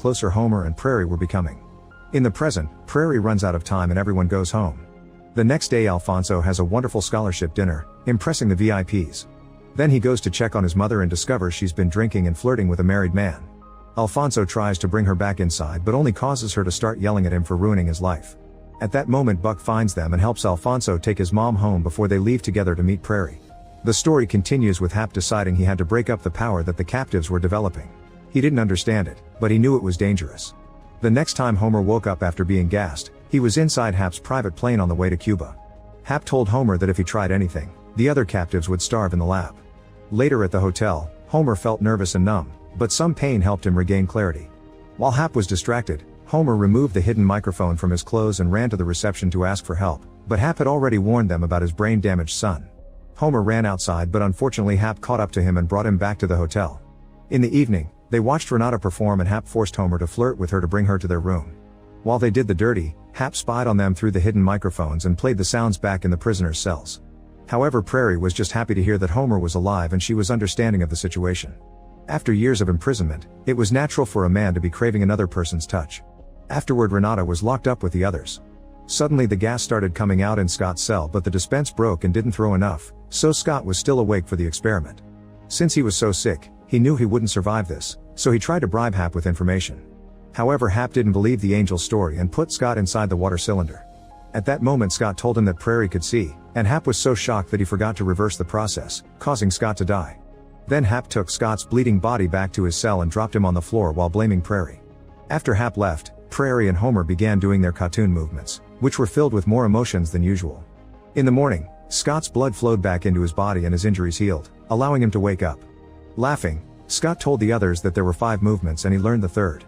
closer Homer and Prairie were becoming. In the present, Prairie runs out of time and everyone goes home. The next day Alfonso has a wonderful scholarship dinner, impressing the VIPs. Then he goes to check on his mother and discovers she's been drinking and flirting with a married man. Alfonso tries to bring her back inside but only causes her to start yelling at him for ruining his life. At that moment Buck finds them and helps Alfonso take his mom home before they leave together to meet Prairie. The story continues with Hap deciding he had to break up the power that the captives were developing. He didn't understand it, but he knew it was dangerous. The next time Homer woke up after being gassed, he was inside Hap's private plane on the way to Cuba. Hap told Homer that if he tried anything, the other captives would starve in the lab. Later at the hotel, Homer felt nervous and numb, but some pain helped him regain clarity. While Hap was distracted, Homer removed the hidden microphone from his clothes and ran to the reception to ask for help, but Hap had already warned them about his brain-damaged son. Homer ran outside but unfortunately Hap caught up to him and brought him back to the hotel. In the evening, they watched Renata perform and Hap forced Homer to flirt with her to bring her to their room. While they did the dirty, Hap spied on them through the hidden microphones and played the sounds back in the prisoners' cells. However, Prairie was just happy to hear that Homer was alive and she was understanding of the situation. After years of imprisonment, it was natural for a man to be craving another person's touch. Afterward, Renata was locked up with the others. Suddenly the gas started coming out in Scott's cell but the dispense broke and didn't throw enough, so Scott was still awake for the experiment. Since he was so sick, he knew he wouldn't survive this, so he tried to bribe Hap with information. However, Hap didn't believe the angel's story and put Scott inside the water cylinder. At that moment Scott told him that Prairie could see, and Hap was so shocked that he forgot to reverse the process, causing Scott to die. Then Hap took Scott's bleeding body back to his cell and dropped him on the floor while blaming Prairie. After Hap left, Prairie and Homer began doing their cartoon movements, which were filled with more emotions than usual. In the morning, Scott's blood flowed back into his body and his injuries healed, allowing him to wake up. Laughing, Scott told the others that there were 5 movements and he learned the third.